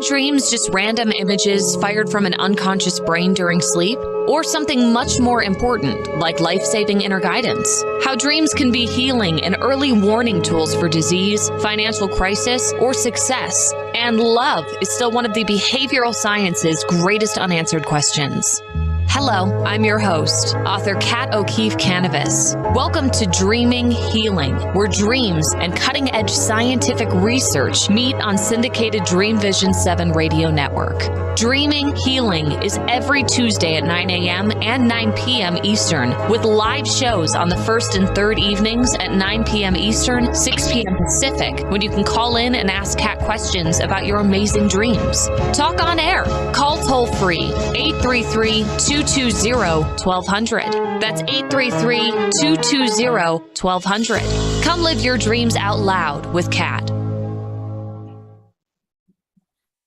dreams just random images fired from an unconscious brain during sleep? Or something much more important, like life-saving inner guidance? How dreams can be healing and early warning tools for disease, financial crisis, or success. And love is still one of the behavioral science's greatest unanswered questions. Hello, I'm your host, author Kat O'Keefe Kanavos. Welcome to Dreaming Healing, where dreams and cutting-edge scientific research meet on syndicated Dreamvisions 7 radio network. Dreaming Healing is every Tuesday at 9 a.m. and 9 p.m. Eastern, with live shows on the first and third evenings at 9 p.m. Eastern, 6 p.m. Pacific, when you can call in and ask Kat questions about your amazing dreams. Talk on air. Call toll-free 833-220-1200. That's 833-220-1200. Come live your dreams out loud with Kat.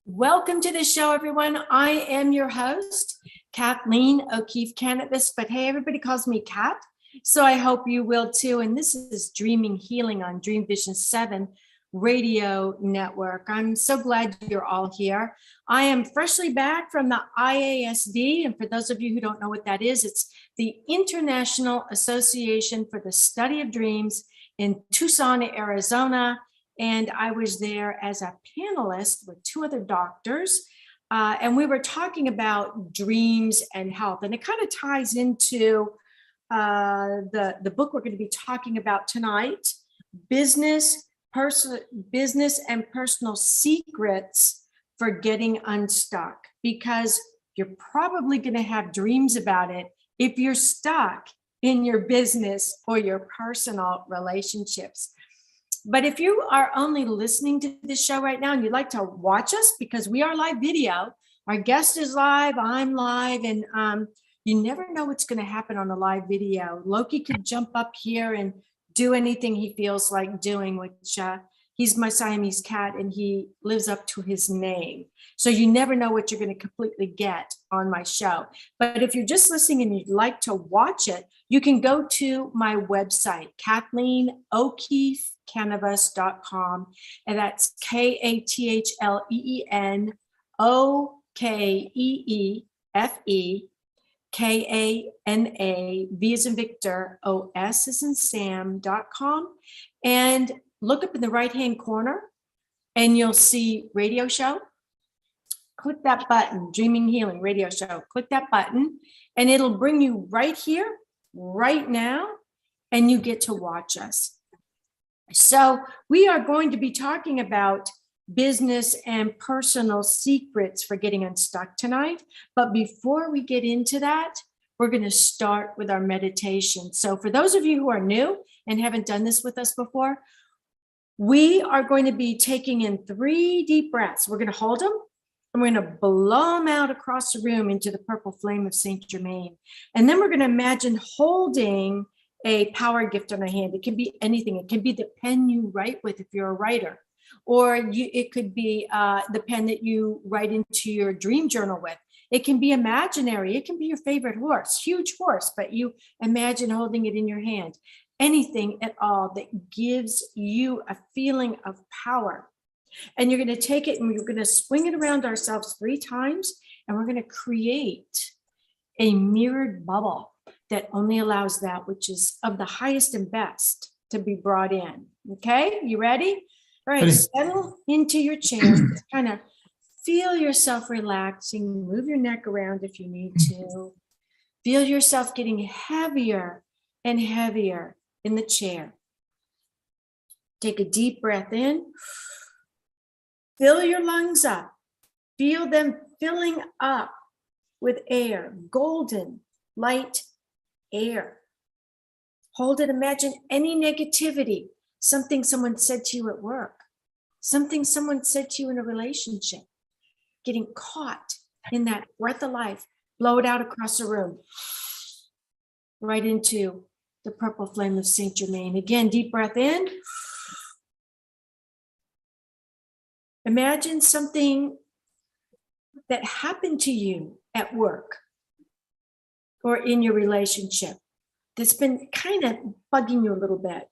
Welcome to the show, everyone. I am your host, Kathleen O'Keefe Kanavos, but hey, everybody calls me Kat, so I hope you will too. And this is Dreaming Healing on Dreamvisions 7 radio network. I'm so glad you're all here. I am freshly back from the IASD, and for those of you who don't know what that is, it's the International Association for the Study of Dreams in Tucson, Arizona. And I was there as a panelist with two other doctors, and we were talking about dreams and health. And it kind of ties into the book we're going to be talking about tonight, Business and Personal Secrets for Getting Unstuck, because you're probably going to have dreams about it if you're stuck in your business or your personal relationships. But if you are only listening to this show right now and you'd like to watch us, because we are live video, our guest is live, I'm live, and you never know what's going to happen on a live video. Loki could jump up here and do anything he feels like doing, which he's my Siamese cat and he lives up to his name. So you never know what you're going to completely get on my show. But if you're just listening and you'd like to watch it, you can go to my website, KathleenO'KeefeKanavos.com, and that's KathleenO'KeefeKana, V as in Victor, OS as in Sam.com. And look up in the right-hand corner and you'll see radio show. Click that button, Dreaming Healing Radio Show. Click that button and it'll bring you right here, right now, and you get to watch us. So we are going to be talking about business and personal secrets for getting unstuck tonight. But before we get into that, we're going to start with our meditation. So for those of you who are new and haven't done this with us before, we are going to be taking in 3 deep breaths. We're going to hold them and we're going to blow them out across the room into the purple flame of Saint Germain. And then we're going to imagine holding a power gift on our hand. It can be anything. It can be the pen you write with if you're a writer, or it could be the pen that you write into your dream journal with. It can be imaginary. It can be your favorite horse, huge horse, but you imagine holding it in your hand. Anything at all that gives you a feeling of power. And you're going to take it and we're going to swing it around ourselves 3 times, and we're going to create a mirrored bubble that only allows that which is of the highest and best to be brought in. Okay, you ready? All right, settle into your chair. Just kind of feel yourself relaxing. Move your neck around if you need to. Feel yourself getting heavier and heavier in the chair. Take a deep breath in. Fill your lungs up. Feel them filling up with air, golden, light air. Hold it. Imagine any negativity, something someone said to you at work, something someone said to you in a relationship, getting caught in that breath of life. Blow it out across the room, right into the purple flame of Saint Germain. Again, deep breath in. Imagine something that happened to you at work or in your relationship that's been kind of bugging you a little bit.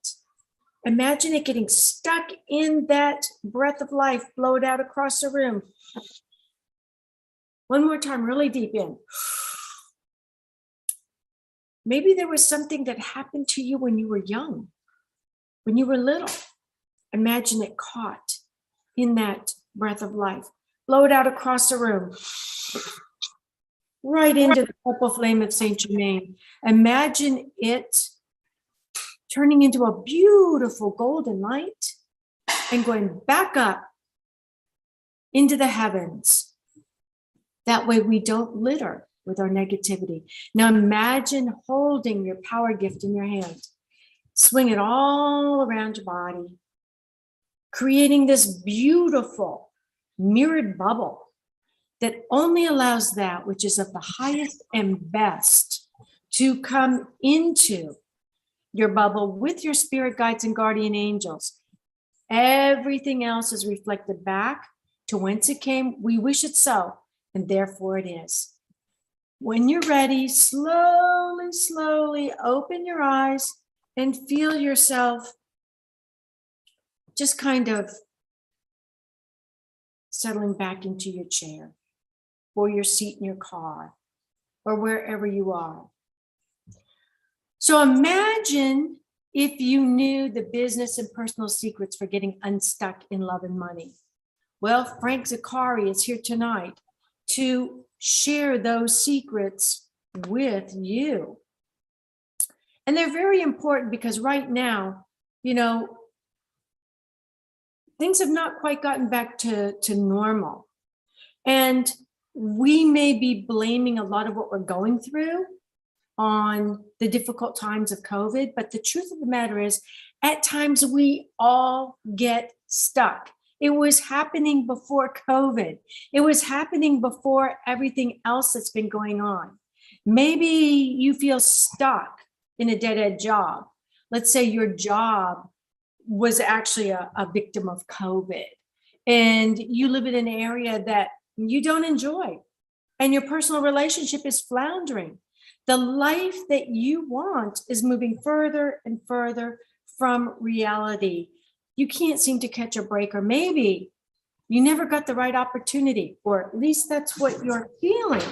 Imagine it getting stuck in that breath of life. Blow it out across the room. One more time, really deep in. Maybe there was something that happened to you when you were young, when you were little. Imagine it caught in that breath of life. Blow it out across the room. Right into the purple flame of Saint Germain. Imagine it turning into a beautiful golden light and going back up into the heavens. That way we don't litter with our negativity. Now imagine holding your power gift in your hand. Swing it all around your body, creating this beautiful mirrored bubble that only allows that which is of the highest and best to come into your bubble with your spirit guides and guardian angels. Everything else is reflected back to whence it came. We wish it so, and therefore it is. When you're ready, slowly, slowly open your eyes and feel yourself just kind of settling back into your chair or your seat in your car or wherever you are. So imagine if you knew the business and personal secrets for getting unstuck in love and money. Well, Frank Zaccari is here tonight to share those secrets with you. And they're very important because right now, things have not quite gotten back to normal. And we may be blaming a lot of what we're going through on the difficult times of COVID, but the truth of the matter is, at times we all get stuck. It was happening before COVID. It was happening before everything else that's been going on. Maybe you feel stuck in a dead-end job. Let's say your job was actually a victim of COVID, and you live in an area that you don't enjoy, and your personal relationship is floundering. The life that you want is moving further and further from reality. You can't seem to catch a break, or maybe you never got the right opportunity, or at least that's what you're feeling.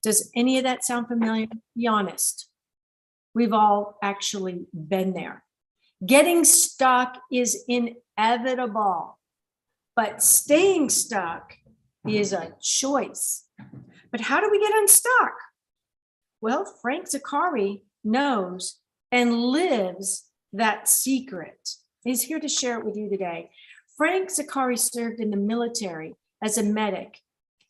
Does any of that sound familiar? Be honest. We've all actually been there. Getting stuck is inevitable, but staying stuck is a choice. But how do we get unstuck? Well, Frank Zaccari knows and lives that secret. He's here to share it with you today. Frank Zaccari served in the military as a medic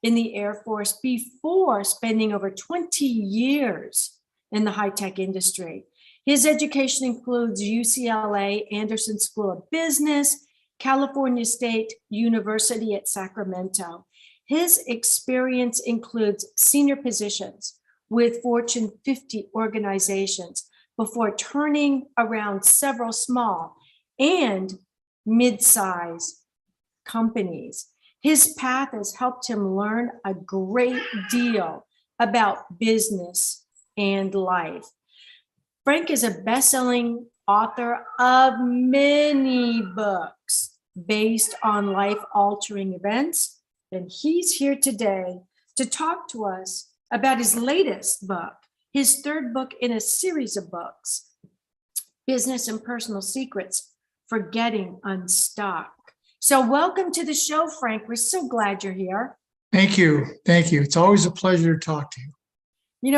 in the Air Force before spending over 20 years in the high-tech industry. His education includes UCLA, Anderson School of Business, California State University at Sacramento. His experience includes senior positions with Fortune 50 organizations before turning around several small and mid-size companies. His path has helped him learn a great deal about business and life. Frank is a best-selling author of many books based on life-altering events, and he's here today to talk to us about his latest book, his third book in a series of books, Business and Personal Secrets for Getting Unstuck. So welcome to the show, Frank. We're so glad you're here. Thank you. Thank you. It's always a pleasure to talk to you.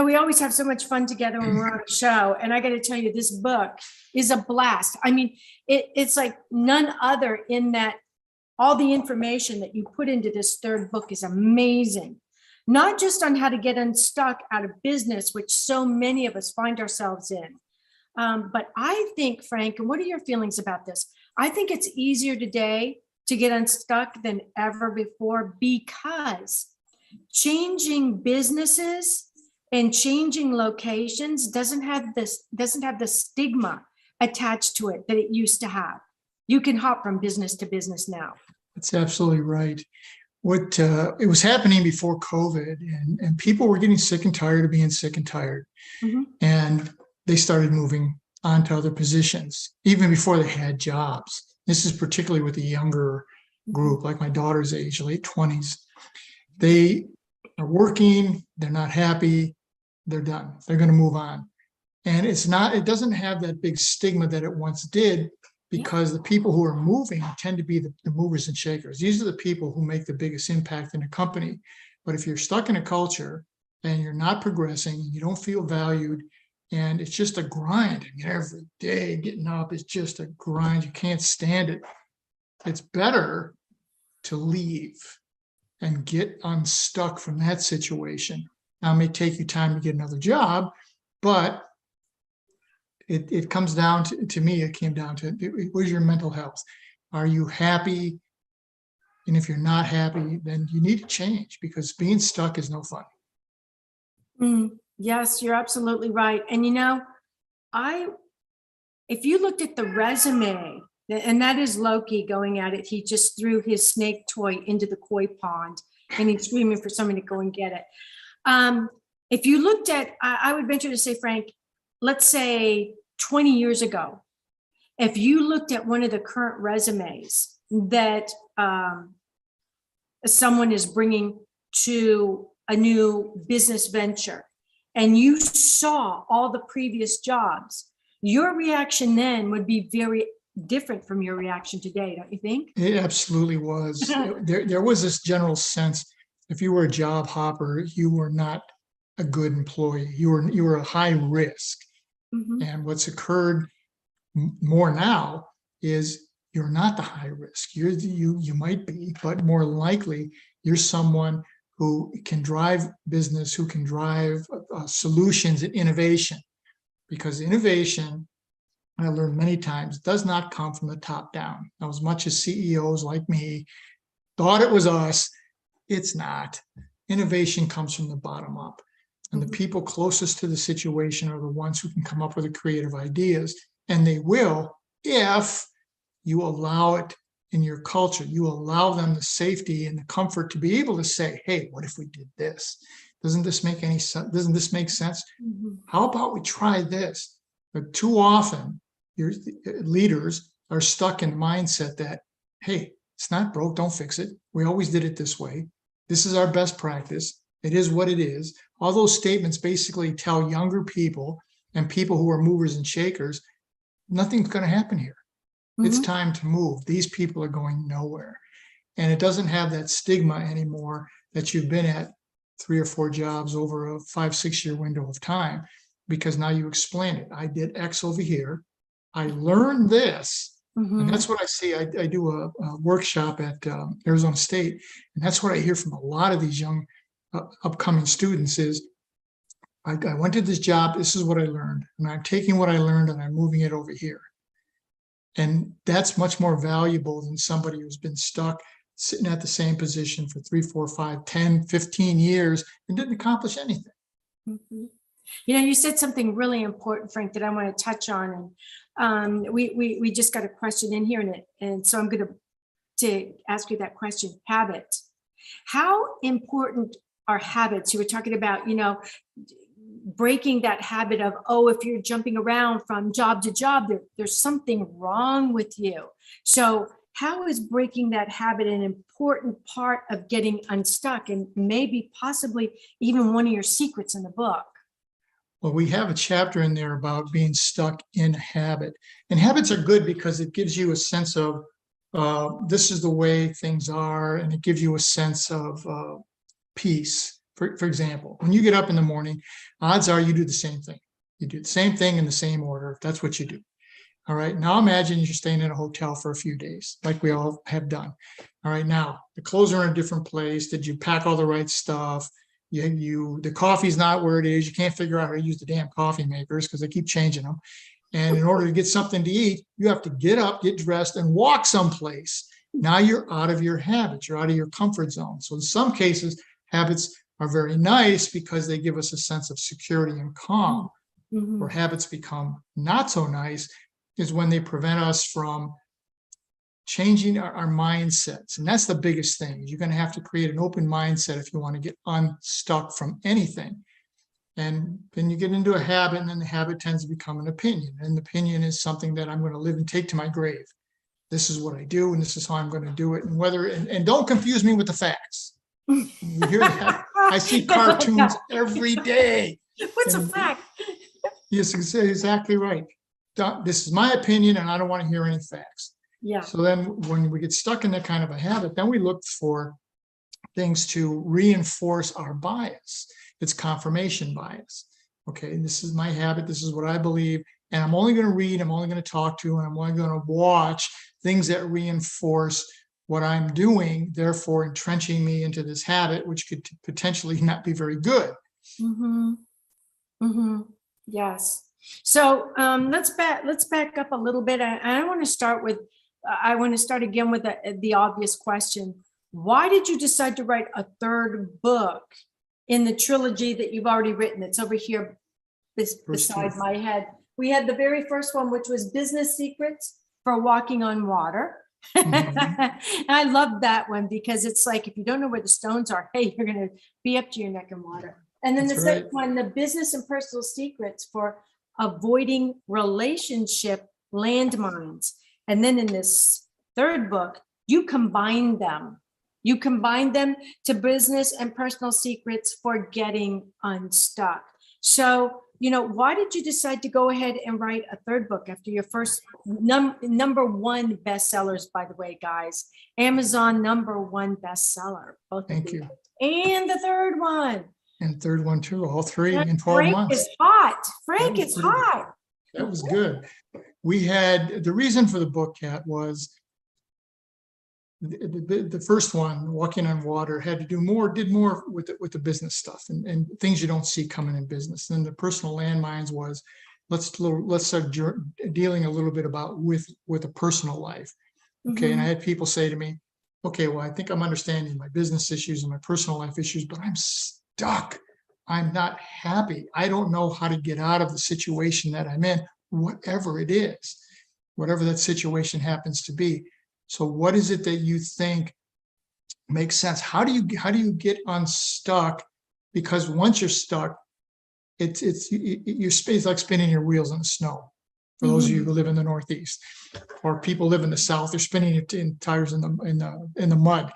We always have so much fun together when we're on a show. And I got to tell you, this book is a blast. I mean, it's like none other in that all the information that you put into this third book is amazing. Not just on how to get unstuck out of business, which so many of us find ourselves in. But I think, Frank, and what are your feelings about this? I think it's easier today to get unstuck than ever before, because changing businesses and changing locations doesn't have the stigma attached to it that it used to have. You can hop from business to business now. That's absolutely right. What it was happening before COVID, and people were getting sick and tired of being sick and tired. Mm-hmm. And they started moving onto other positions, even before they had jobs. This is particularly with the younger group, like my daughter's age, late 20s. They are working, they're not happy, they're done. They're going to move on. And it doesn't have that big stigma that it once did, because the people who are moving tend to be the movers and shakers. These are the people who make the biggest impact in a company. But if you're stuck in a culture and you're not progressing, you don't feel valued, and it's just a grind. I mean, every day getting up is just a grind. You can't stand it. It's better to leave and get unstuck from that situation. Now, it may take you time to get another job, but it comes down to me, it came down to, where's your mental health? Are you happy? And if you're not happy, then you need to change, because being stuck is no fun. Yes, you're absolutely right. And if you looked at the resume, and that is Loki going at it, he just threw his snake toy into the koi pond and he's screaming for somebody to go and get it. If you looked at, I would venture to say, Frank, let's say 20 years ago, if you looked at one of the current resumes that someone is bringing to a new business venture, and you saw all the previous jobs, your reaction then would be very different from your reaction today, don't you think? It absolutely was. There was this general sense, if you were a job hopper, you were not a good employee. You were a high risk. Mm-hmm. And what's occurred more now is you're not the high risk. You might be, but more likely you're someone who can drive business, who can drive solutions and innovation. Because innovation, I learned many times, does not come from the top down. Now, as much as CEOs like me thought it was us, it's not. Innovation comes from the bottom up. And the people closest to the situation are the ones who can come up with the creative ideas. And they will, if you allow it in your culture. You allow them the safety and the comfort to be able to say, hey, what if we did this? Doesn't this make any sense? Doesn't this make sense? Mm-hmm. How about we try this? But too often, your leaders are stuck in the mindset that, hey, it's not broke, don't fix it. We always did it this way. This is our best practice. It is what it is. All those statements basically tell younger people and people who are movers and shakers, nothing's going to happen here. It's time to move. These people are going nowhere. And it doesn't have that stigma anymore that you've been at 3 or 4 jobs over a 5-6 year window of time, because now you explain it. I did X over here. I learned this. And that's what I see. I do a workshop at Arizona State. And that's what I hear from a lot of these young upcoming students is, I went to this job. This is what I learned. And I'm taking what I learned and I'm moving it over here. And that's much more valuable than somebody who's been stuck sitting at the same position for 3, 4, 5, 10, 15 years and didn't accomplish anything. Mm-hmm. You know, you said something really important, Frank, that I want to touch on. And we just got a question in here, and so I'm going to ask you that question. Habit. How important are habits? You were talking about, breaking that habit of, if you're jumping around from job to job, there's something wrong with you. So how is breaking that habit an important part of getting unstuck, and maybe possibly even one of your secrets in the book? Well, we have a chapter in there about being stuck in a habit. And habits are good because it gives you a sense of this is the way things are, and it gives you a sense of peace. For example, when you get up in the morning, odds are you do the same thing. You do the same thing in the same order. That's what you do. All right. Now imagine you're staying in a hotel for a few days, like we all have done. All right. Now the clothes are in a different place. Did you pack all the right stuff? The coffee's not where it is. You can't figure out how to use the damn coffee makers because they keep changing them. And in order to get something to eat, you have to get up, get dressed, and walk someplace. Now you're out of your habits. You're out of your comfort zone. So in some cases, habits are very nice because they give us a sense of security and calm. Where habits become not so nice is when they prevent us from changing our mindsets. And that's the biggest thing. You're going to have to create an open mindset if you want to get unstuck from anything. And then you get into a habit, and then the habit tends to become an opinion. And the opinion is something that I'm going to live and take to my grave. This is what I do, and this is how I'm going to do it. And don't confuse me with the facts. You hear that? I see cartoons every day. What's a And- fact? Yes, exactly right. This is my opinion, and I don't want to hear any facts. Yeah. So then when we get stuck in that kind of a habit, then we look for things to reinforce our bias. It's confirmation bias. Okay, this is my habit. This is what I believe. And I'm only going to read, I'm only going to talk to, and I'm only going to watch things that reinforce what I'm doing, therefore entrenching me into this habit, which could potentially not be very good. Mm-hmm. Mm-hmm. Yes. So let's back up a little bit. I want to start again with the obvious question. Why did you decide to write a third book in the trilogy that you've already written? It's over here beside my head. We had the very first one, which was Business Secrets for Walking on Water. Mhm. I love that one because it's like, if you don't know where the stones are, hey, you're going to be up to your neck in water. And then That's the second one, the Business and Personal Secrets for Avoiding Relationship Landmines. And then in this third book, you combine them. You combine them to Business and Personal Secrets for Getting Unstuck. So, why did you decide to go ahead and write a third book after your first number one bestsellers, by the way, guys? Amazon #1 bestseller. Both of Thank you. you. And the third one. And third one too, all three in 12 Frank months. is hot. That Frank was is pretty good. hot. That was good. We had, the reason for the book, Kat, was the first one, Walking on Water, had to do more, did more with the business stuff and things you don't see coming in business. And the personal landmines was, let's start dealing a little bit about with a personal life. Okay, and I had people say to me, okay, well, I think I'm understanding my business issues and my personal life issues, but I'm stuck. I'm not happy. I don't know how to get out of the situation that I'm in, whatever it is, whatever that situation happens to be. So what is it that you think makes sense? How do you get unstuck? Because once you're stuck, your space like spinning your wheels in the snow. For those of you who live in the Northeast, or people live in the South, they're spinning it in tires in the mud.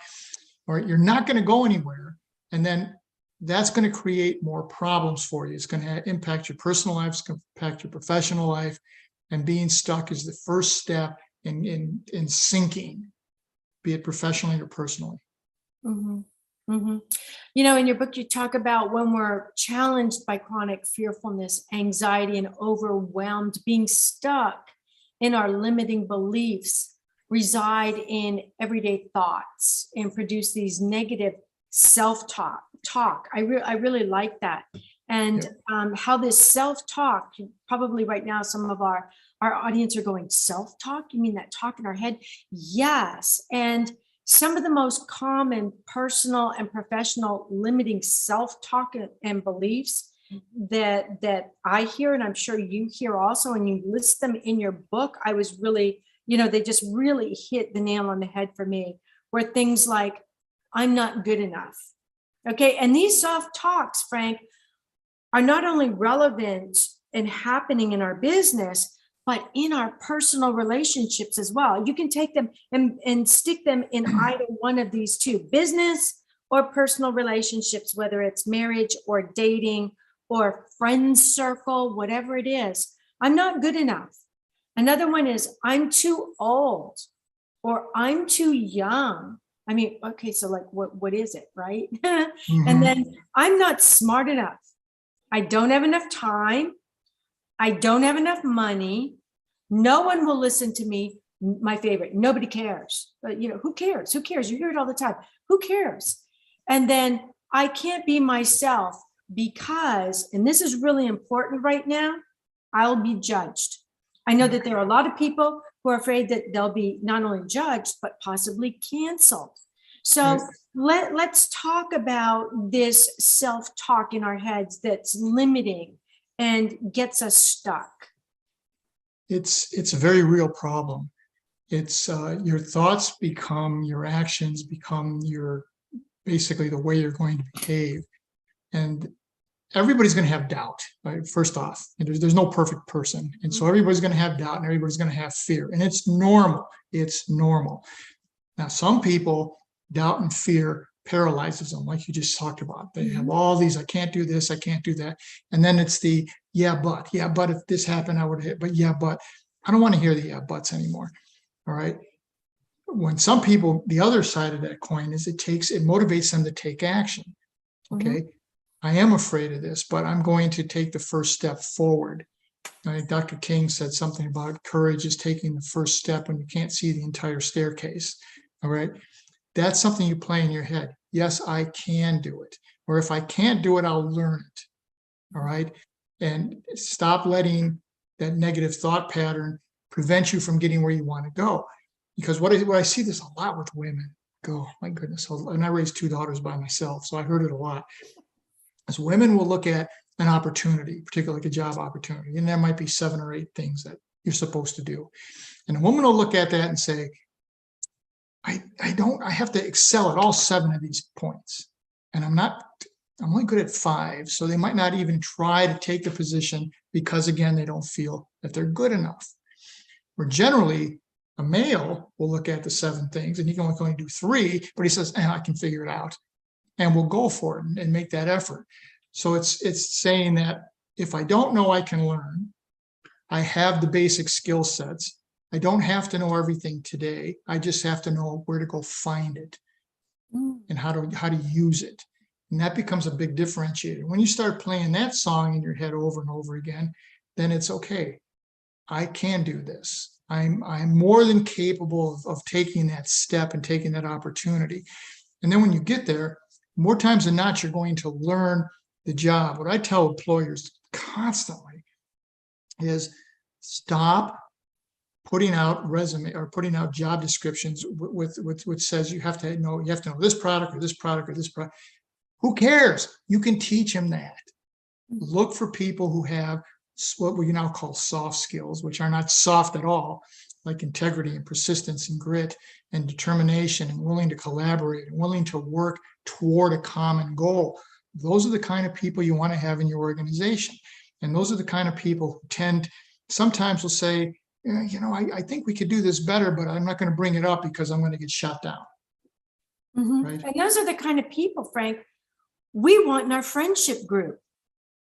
All right, you're not going to go anywhere, and then that's going to create more problems for you. It's going to impact your personal life, it's going to impact your professional life, and being stuck is the first step in sinking, be it professionally or personally. In your book, you talk about when we're challenged by chronic fearfulness, anxiety, and overwhelmed, being stuck in our limiting beliefs reside in everyday thoughts and produce these negative self-talk. I really like that. And how this self-talk, probably right now, some of our audience are going, self-talk? You mean that talk in our head? Yes. And some of the most common personal and professional limiting self-talk and beliefs that I hear, and I'm sure you hear also, and you list them in your book, I was really, they just really hit the nail on the head for me, were things like, I'm not good enough. Okay. And these soft talks, Frank, are not only relevant and happening in our business, but in our personal relationships as well. You can take them and stick them in either one of these two, business or personal relationships, whether it's marriage or dating or friends circle, whatever it is. I'm not good enough. Another one is, I'm too old or I'm too young. I mean, okay, so like, what is it, right? And then I'm not smart enough. I don't have enough time. I don't have enough money. No one will listen to me. My favorite, nobody cares. But who cares? Who cares? You hear it all the time. Who cares? And then I can't be myself because, and this is really important right now, I'll be judged. I know that there are a lot of people who are afraid that they'll be not only judged, but possibly canceled. So let's talk about this self-talk in our heads that's limiting and gets us stuck. It's a very real problem. It's your thoughts become your actions, become your basically the way you're going to behave, and everybody's going to have doubt, right? First off, there's no perfect person. And so everybody's going to have doubt and everybody's going to have fear. And it's normal. It's normal. Now, some people, doubt and fear paralyzes them, like you just talked about. They have all these, I can't do this, I can't do that. And then it's the, yeah, but if this happened, I would hit, but yeah, but I don't want to hear the yeah, buts anymore. All right. When some people, the other side of that coin is it motivates them to take action. Okay. I am afraid of this, but I'm going to take the first step forward. Dr. King said something about courage is taking the first step when you can't see the entire staircase. All right. That's something you play in your head. Yes, I can do it. Or if I can't do it, I'll learn it. All right. And stop letting that negative thought pattern prevent you from getting where you want to go. Because what I see this a lot with women. Go, my goodness. And I raised 2 daughters by myself, so I heard it a lot. As women will look at an opportunity, particularly like a job opportunity, and there might be 7 or 8 things that you're supposed to do. And a woman will look at that and say, I have to excel at all 7 of these points. And I'm only good at 5. So they might not even try to take the position because, again, they don't feel that they're good enough. Where generally a male will look at the 7 things and he can only do 3, but he says, I can figure it out. And we'll go for it and make that effort. So it's saying that if I don't know, I can learn. I have the basic skill sets. I don't have to know everything today. I just have to know where to go find it and how to use it. And that becomes a big differentiator. When you start playing that song in your head over and over again, then it's okay. I can do this. I'm more than capable of taking that step and taking that opportunity. And then when you get there, more times than not, you're going to learn the job. What I tell employers constantly is stop putting out resume or putting out job descriptions with which says you have to know this product or this product or this product. Who cares? You can teach them that. Look for people who have what we now call soft skills, which are not soft at all, like integrity and persistence and grit and determination and willing to collaborate and willing to work toward a common goal. Those are the kind of people you want to have in your organization. And those are the kind of people who sometimes will say, I think we could do this better, but I'm not going to bring it up because I'm going to get shut down. Right? And those are the kind of people, Frank, we want in our friendship group,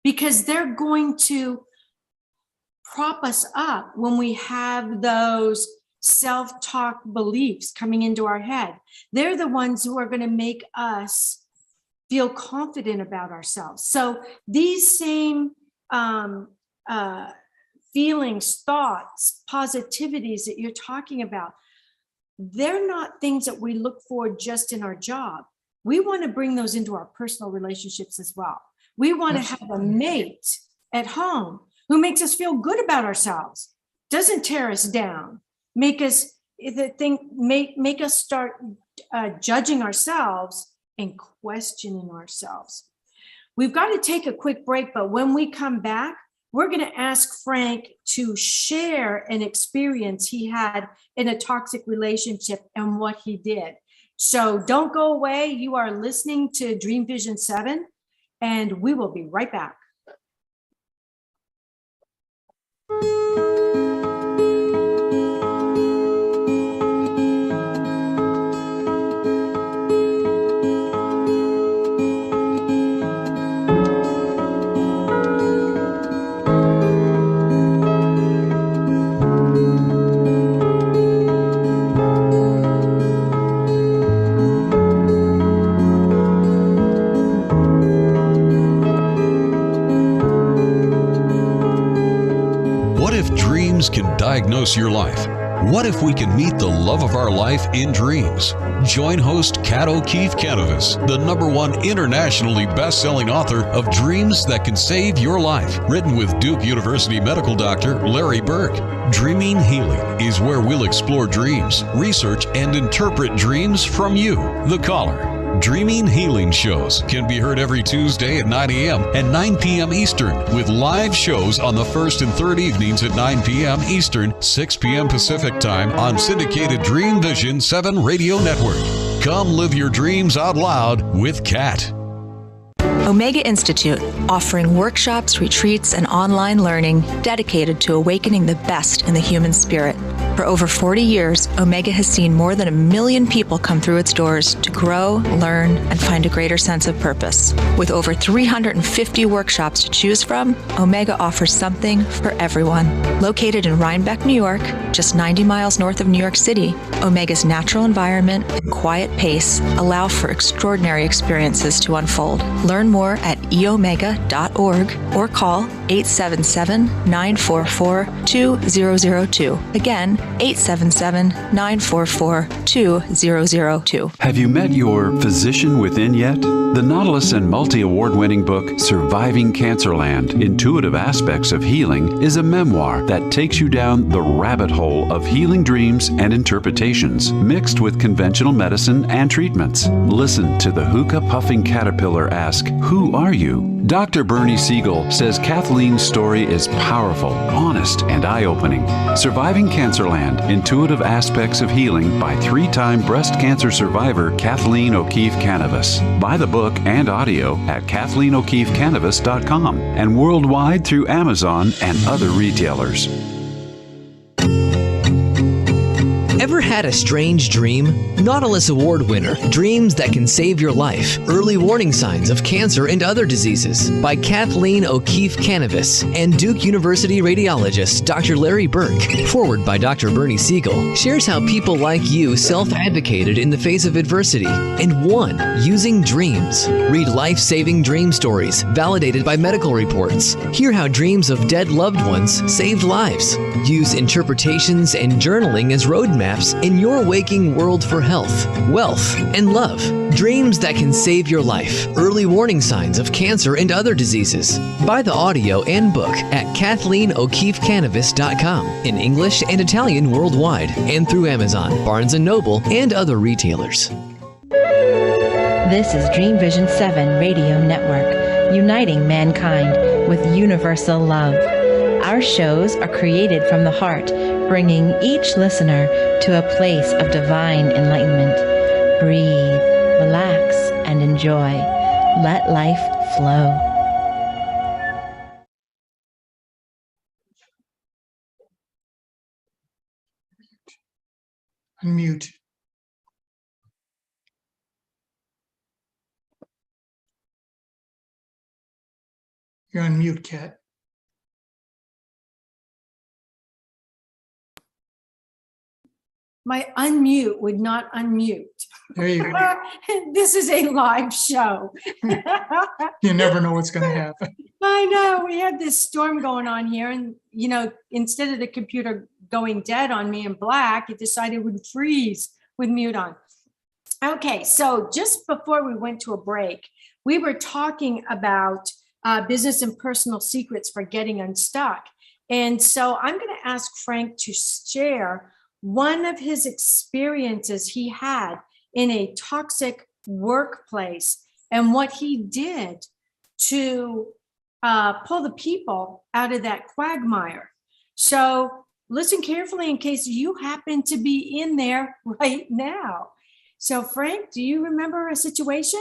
because they're going to prop us up when we have those self-talk beliefs coming into our head. They're the ones who are going to make us feel confident about ourselves. So these same feelings, thoughts, positivities that you're talking about, they're not things that we look for just in our job. We want to bring those into our personal relationships as well. We want to have a mate at home who makes us feel good about ourselves, doesn't tear us down, make us start judging ourselves and questioning ourselves. We've got to take a quick break, but when we come back, we're going to ask Frank to share an experience he had in a toxic relationship and what he did. So don't go away. You are listening to Dream Vision 7, and we will be right back. Can diagnose your life? What if we can meet the love of our life in dreams? Join host Kat O'Keefe Kanavos, the #1 internationally best-selling author of Dreams That Can Save Your Life, written with Duke University medical doctor Larry Burke. Dreaming Healing is where we'll explore dreams, research, and interpret dreams from you, the caller. Dreaming Healing shows can be heard every Tuesday at 9 a.m. and 9 p.m. Eastern, with live shows on the first and third evenings at 9 p.m. Eastern, 6 p.m. Pacific Time on syndicated Dreamvisions 7 radio network. Come live your dreams out loud with Kat. Omega Institute, offering workshops, retreats, and online learning dedicated to awakening the best in the human spirit. For over 40 years, Omega has seen more than 1 million people come through its doors to grow, learn, and find a greater sense of purpose. With over 350 workshops to choose from, Omega offers something for everyone. Located in Rhinebeck, New York, just 90 miles north of New York City, Omega's natural environment and quiet pace allow for extraordinary experiences to unfold. Learn more at eomega.org or call 877-944-2002. Again, 877-944-2002. Have you met your physician within yet? The Nautilus and multi-award winning book, Surviving Cancerland, Intuitive Aspects of Healing, is a memoir that takes you down the rabbit hole of healing dreams and interpretations, mixed with conventional medicine and treatments. Listen to the hookah-puffing caterpillar ask, "Who are you?" Dr. Bernie Siegel says Kathleen's story is powerful, honest, and eye-opening. Surviving Cancerland, Intuitive Aspects of Healing by 3-time breast cancer survivor Kathleen O'Keefe Kanavos. Buy the book and audio at KathleenO'KeefeKanavos.com and worldwide through Amazon and other retailers. Ever had a strange dream? Nautilus Award winner, Dreams That Can Save Your Life, Early Warning Signs of Cancer and Other Diseases by Kathleen O'Keefe Kanavos and Duke University radiologist Dr. Larry Burke, forward by Dr. Bernie Siegel, shares how people like you self-advocated in the face of adversity and won using dreams. Read life-saving dream stories validated by medical reports. Hear how dreams of dead loved ones saved lives. Use interpretations and journaling as roadmaps in your waking world for health, wealth, and love. Dreams That Can Save Your Life. Early Warning Signs of Cancer and Other Diseases. Buy the audio and book at KathleenO'KeefeKanavos.com in English and Italian worldwide and through Amazon, Barnes & Noble, and other retailers. This is Dreamvisions 7 Radio Network, uniting mankind with universal love. Our shows are created from the heart, bringing each listener to a place of divine enlightenment. Breathe, relax, and enjoy. Let life flow. Unmute. You're on mute, Kat. My unmute would not unmute. There you go. This is a live show. You never know what's going to happen. I know. We had this storm going on here, and instead of the computer going dead on me in black, it decided it would freeze with mute on. Okay, so just before we went to a break, we were talking about business and personal secrets for getting unstuck. And so I'm going to ask Frank to share one of his experiences he had in a toxic workplace and what he did to pull the people out of that quagmire. So listen carefully in case you happen to be in there right now. So Frank, do you remember a situation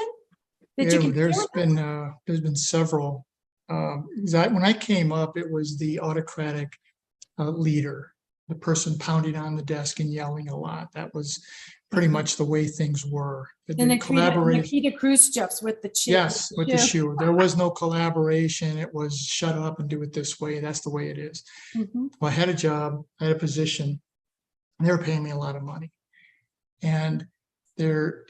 that you can there's been several. When I came up, it was the autocratic leader, the person pounding on the desk and yelling a lot. That was pretty much the way things were. And Nikita Khrushchev's with the shoe. Yes, with the shoe. There was no collaboration. It was shut up and do it this way. That's the way it is. Mm-hmm. Well, I had a job, I had a position, and they were paying me a lot of money. And there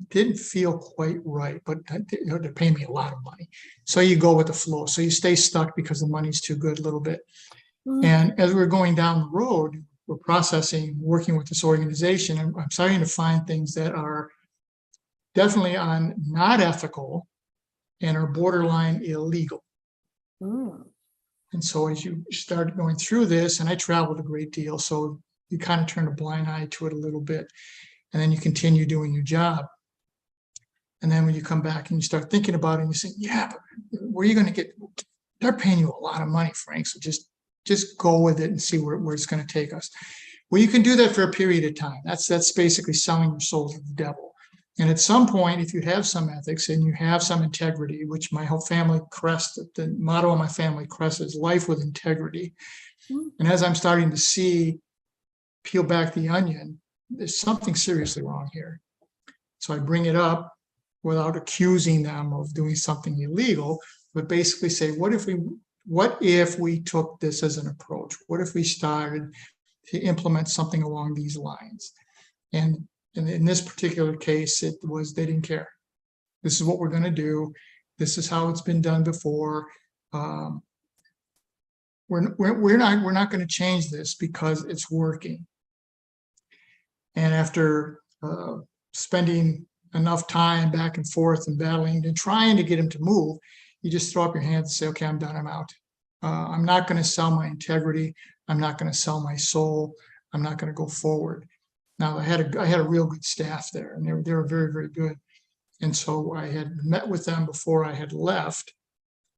didn't feel quite right, but they're paying me a lot of money. So you go with the flow. So you stay stuck because the money's too good a little bit. Mm-hmm. And as we're going down the road, we're processing, working with this organization, and I'm starting to find things that are definitely not ethical and are borderline illegal. Mm. And so as you start going through this, and I traveled a great deal, so you kind of turn a blind eye to it a little bit, and then you continue doing your job. And then when you come back and you start thinking about it, and you say, yeah, but where are you going to get? They're paying you a lot of money, Frank, so just go with it and see where it's going to take us. Well, you can do that for a period of time. That's basically selling your soul to the devil. And at some point, if you have some ethics and you have some integrity, which my whole family crest, the motto of my family crest is life with integrity. And as I'm starting to see, peel back the onion, there's something seriously wrong here. So I bring it up without accusing them of doing something illegal, but basically say, what if we took this as an approach? What if we started to implement something along these lines? And in this particular case, it was, they didn't care. This is what we're going to do. This is how it's been done before. We're not going to change this because it's working. And after spending enough time back and forth and battling and trying to get him to move, you just throw up your hands and say, okay, I'm done, I'm out. I'm not going to sell my integrity. I'm not going to sell my soul. I'm not going to go forward. Now, I had a real good staff there, and they were very, very good. And so I had met with them before I had left,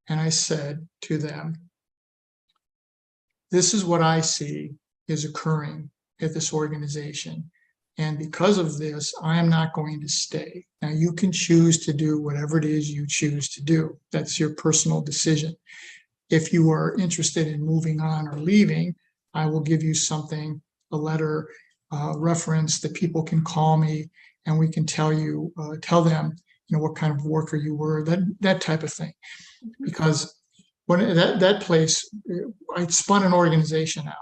and I said to them, this is what I see is occurring at this organization. And because of this, I am not going to stay. Now, you can choose to do whatever it is you choose to do. That's your personal decision. If you are interested in moving on or leaving, I will give you something, a letter, reference that people can call me, and we can tell them, what kind of worker you were, that type of thing. Because when that place, I spun an organization out.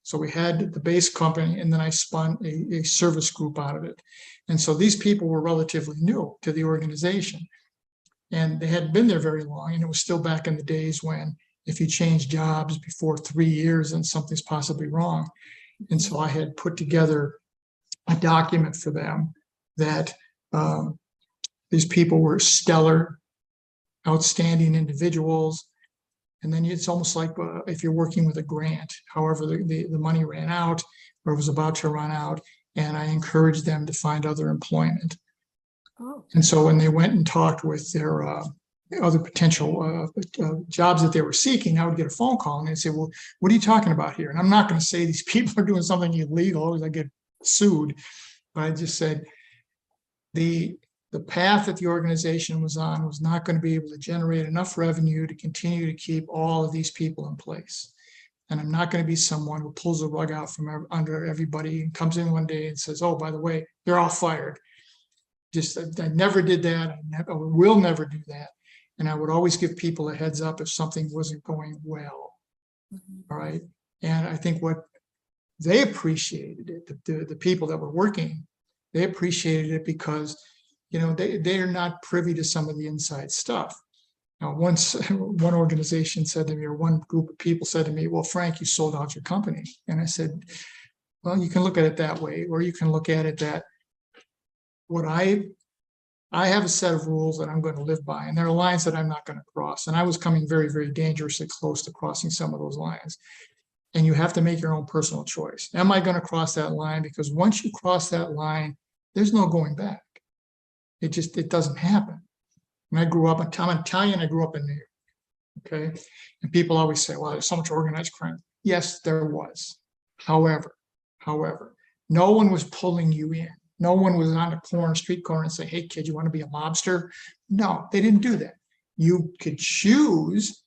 So we had the base company, and then I spun a service group out of it. And so these people were relatively new to the organization, and they hadn't been there very long. And it was still back in the days when if you change jobs before 3 years, then something's possibly wrong. And so I had put together a document for them that these people were stellar, outstanding individuals. And then it's almost like if you're working with a grant, however, the money ran out or was about to run out, and I encouraged them to find other employment. Oh. And so when they went and talked with their other potential jobs that they were seeking, I would get a phone call and they'd say, well, what are you talking about here? And I'm not going to say these people are doing something illegal because I get sued, but I just said the path that the organization was on was not going to be able to generate enough revenue to continue to keep all of these people in place. And I'm not going to be someone who pulls the rug out from under everybody and comes in one day and says, oh, by the way, they're all fired. Just, I never did that. I will never do that. And I would always give people a heads up if something wasn't going well. All right. And I think what they appreciated it, the people that were working, they appreciated it because they are not privy to some of the inside stuff. Now, once one organization said to me, or one group of people said to me, well, Frank, you sold out your company. And I said, well, you can look at it that way, or you can look at it that what I have a set of rules that I'm going to live by, and there are lines that I'm not going to cross. And I was coming very, very dangerously close to crossing some of those lines. And you have to make your own personal choice. Am I going to cross that line? Because once you cross that line, there's no going back. It doesn't happen. And I grew up, I'm Italian, I grew up in New York, okay? And people always say, well, there's so much organized crime. Yes, there was. However, no one was pulling you in. No one was on a street corner and say, hey, kid, you want to be a mobster? No, they didn't do that. You could choose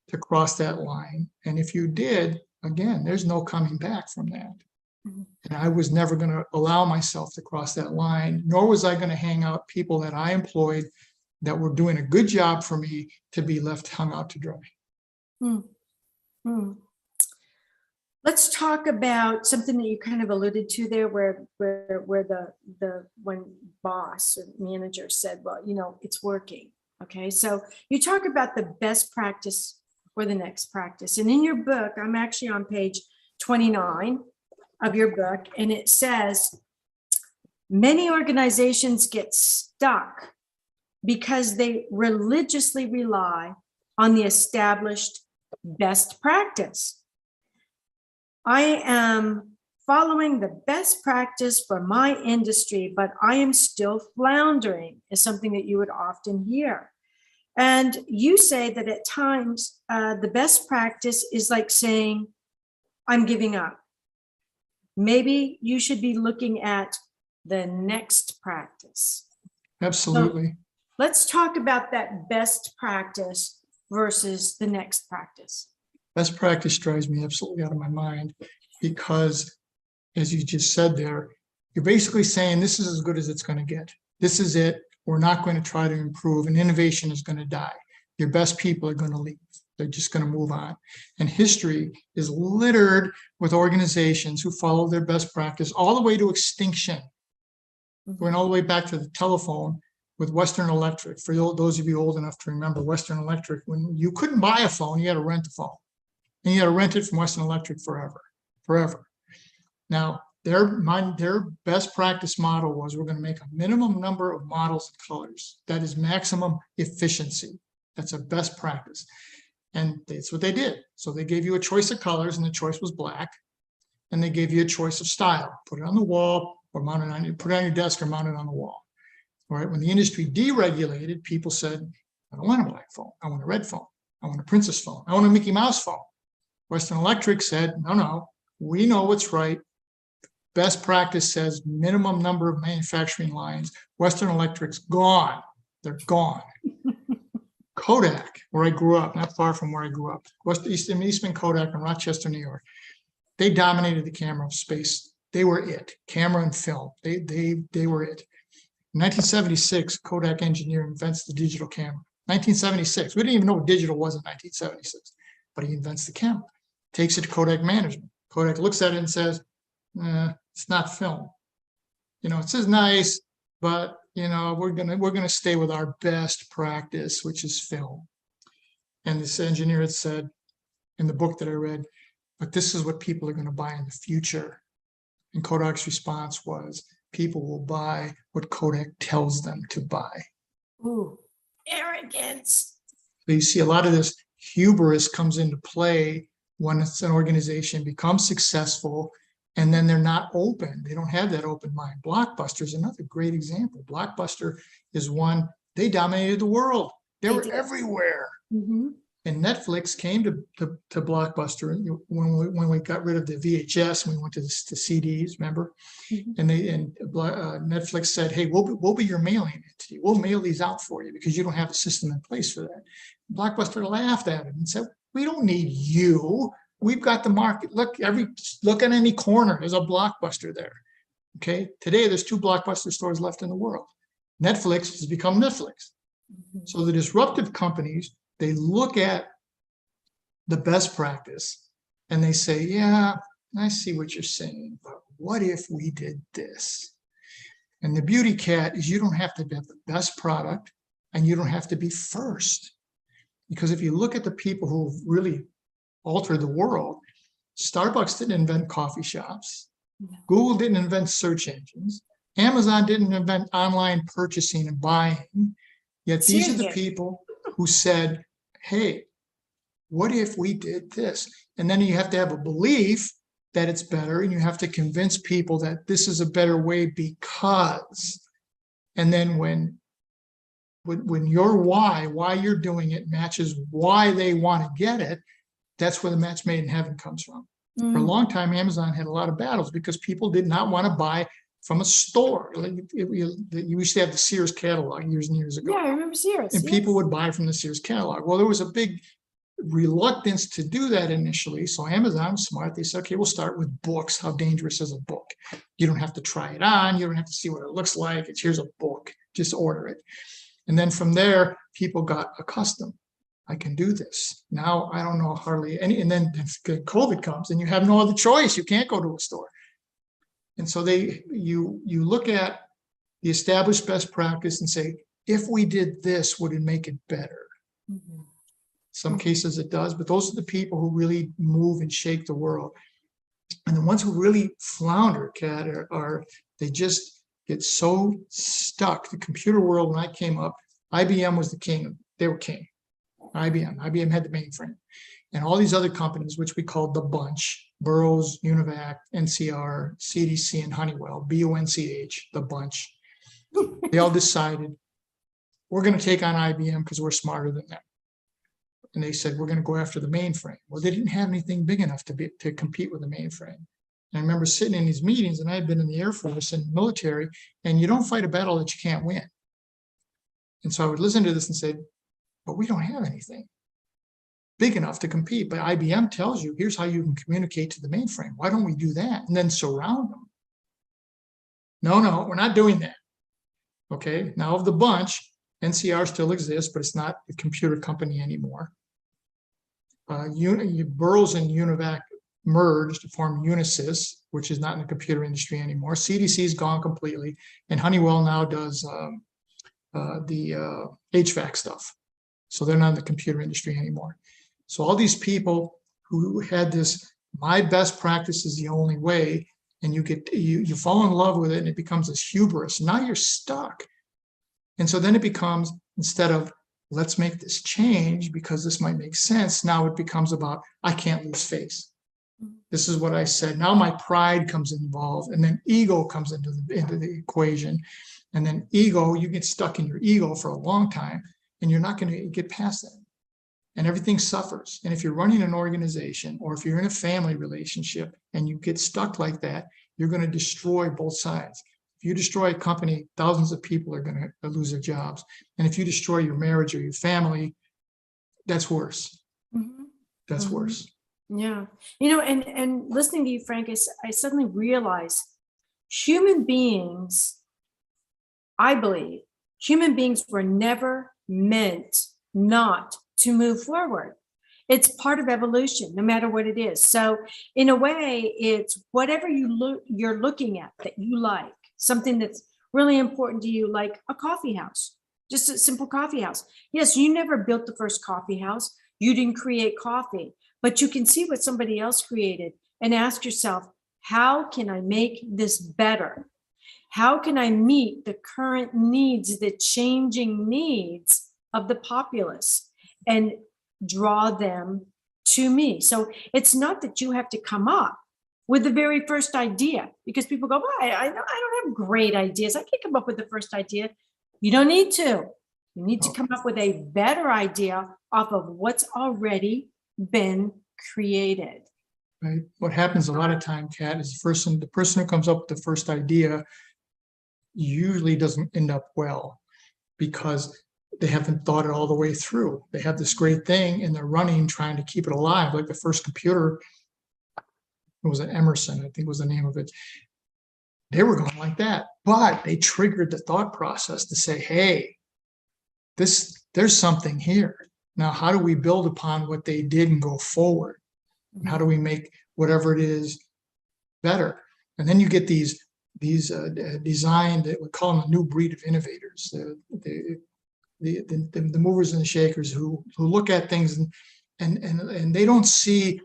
to cross that line. And if you did, again, there's no coming back from that. And I was never going to allow myself to cross that line, nor was I going to hang out people that I employed that were doing a good job for me to be left hung out to dry. Let's talk about something that you kind of alluded to there, where the when boss or manager said, well, it's working. Okay, so you talk about the best practice for the next practice. And in your book, I'm actually on page 29 of your book, and it says, many organizations get stuck because they religiously rely on the established best practice. I am following the best practice for my industry, but I am still floundering, is something that you would often hear. And you say that at times, the best practice is like saying, I'm giving up. Maybe you should be looking at the next practice. Absolutely. Let's talk about that best practice versus the next practice. Best practice drives me absolutely out of my mind because, as you just said there, you're basically saying this is as good as it's going to get. This is it. We're not going to try to improve, and innovation is going to die. Your best people are going to leave. They're just going to move on. And history is littered with organizations who follow their best practice all the way to extinction. Going all the way back to the telephone with Western Electric. For those of you old enough to remember Western Electric, when you couldn't buy a phone, you had to rent a phone. And you had to rent it from Western Electric forever. Now, their best practice model was we're going to make a minimum number of models and colors. That is maximum efficiency. That's a best practice. And that's what they did. So they gave you a choice of colors, and the choice was black. And they gave you a choice of style. Put it on the wall or mount it on you, put it on your desk or mount it on the wall. All right. When the industry deregulated, people said, I don't want a black phone. I want a red phone. I want a princess phone. I want a Mickey Mouse phone. Western Electric said, no, we know what's right. Best practice says minimum number of manufacturing lines. Western Electric's gone. They're gone. Kodak, where I grew up, not far from where I grew up, Eastman Kodak in Rochester, New York. They dominated the camera space. They were it. Camera and film. They were it. In 1976, Kodak engineer invents the digital camera. 1976. We didn't even know what digital was in 1976, but he invents the camera. Takes it to Kodak management. Kodak looks at it and says, it's not film. It says nice, but we're gonna stay with our best practice, which is film. And this engineer had said in the book that I read, but this is what people are going to buy in the future. And Kodak's response was, people will buy what Kodak tells them to buy. Ooh, arrogance. So you see a lot of this hubris comes into play when it's an organization becomes successful, and then they're not open. They don't have that open mind. Blockbuster is another great example. Blockbuster is one, they dominated the world. They were everywhere. Mm-hmm. And Netflix came to Blockbuster when we got rid of the VHS and we went to CDs, remember? Mm-hmm. And Netflix said, hey, we'll be your mailing entity. We'll mail these out for you because you don't have a system in place for that. Blockbuster laughed at it and said, we don't need you. We've got the market. Look at any corner. There's a Blockbuster there. Okay. Today, there's 2 Blockbuster stores left in the world. Netflix has become Netflix. Mm-hmm. So the disruptive companies, they look at the best practice and they say, yeah, I see what you're saying, but what if we did this? And the beauty, Kat, is you don't have to have the best product and you don't have to be first. Because if you look at the people who really altered the world, Starbucks didn't invent coffee shops. Google didn't invent search engines. Amazon didn't invent online purchasing and buying. Yet these are the people who said, hey, what if we did this? And then you have to have a belief that it's better, and you have to convince people that this is a better way because. And then when your why you're doing it matches why they want to get it, that's where the match made in heaven comes from. Mm. For a long time, Amazon had a lot of battles because people did not want to buy from a store. You used to have the Sears catalog years and years ago. Yeah, I remember Sears. And people would buy from the Sears catalog. Well, there was a big reluctance to do that initially. So Amazon was smart. They said, okay, we'll start with books. How dangerous is a book? You don't have to try it on. You don't have to see what it looks like. Here's a book. Just order it. And then from there, people got accustomed. I can do this. Now I don't know hardly any. And then COVID comes and you have no other choice. You can't go to a store. And so you look at the established best practice and say, if we did this, would it make it better? Mm-hmm. Some cases it does, but those are the people who really move and shake the world. And the ones who really flounder, Kat, are they just get so stuck. The computer world, when I came up, IBM was the king. They were king. IBM had the mainframe. And all these other companies, which we called the bunch, Burroughs, Univac, NCR, CDC, and Honeywell, BUNCH, the bunch, they all decided, we're going to take on IBM because we're smarter than them. And they said, we're going to go after the mainframe. Well, they didn't have anything big enough to compete with the mainframe. And I remember sitting in these meetings, and I had been in the Air Force and military, and you don't fight a battle that you can't win. And so I would listen to this and say, but we don't have anything big enough to compete. But IBM tells you, here's how you can communicate to the mainframe. Why don't we do that? And then surround them. No, we're not doing that. Okay, now of the bunch, NCR still exists, but it's not a computer company anymore. Burroughs and Univac merged to form Unisys, which is not in the computer industry anymore. CDC's gone completely, and Honeywell now does the HVAC stuff. So they're not in the computer industry anymore. So all these people who had this, my best practice is the only way, and you fall in love with it, and it becomes this hubris. Now you're stuck. And so then it becomes, instead of let's make this change because this might make sense, now it becomes about, I can't lose face. This is what I said. Now my pride comes involved, and then ego comes into the equation. And then ego, you get stuck in your ego for a long time, and you're not going to get past that. And everything suffers. And if you're running an organization, or if you're in a family relationship and you get stuck like that, you're going to destroy both sides. If you destroy a company, thousands of people are going to lose their jobs. And if you destroy your marriage or your family, that's worse. Mm-hmm. That's worse. Yeah. And listening to you, Frank, I suddenly realized human beings, I believe, human beings were never meant not to move forward. It's part of evolution, no matter what it is. So in a way, it's whatever you're looking at that you like, something that's really important to you, like a coffee house, just a simple coffee house. Yes, you never built the first coffee house. You didn't create coffee, but you can see what somebody else created and ask yourself, how can I make this better? How can I meet the current needs, the changing needs of the populace, and draw them to me? So it's not that you have to come up with the very first idea, because people go, well, I don't have great ideas. I can't come up with the first idea. You don't need to. You need to come up with a better idea off of what's already been created. Right. What happens a lot of time, Kat, is the person who comes up with the first idea usually doesn't end up well, because they haven't thought it all the way through. They have this great thing and they're running, trying to keep it alive. Like the first computer, it was an Emerson, I think was the name of it. They were going like that, but they triggered the thought process to say, hey, there's something here. Now, how do we build upon what they did and go forward? And how do we make whatever it is better? And then you get these designed, we call them a new breed of innovators, the movers and the shakers who look at things and they don't see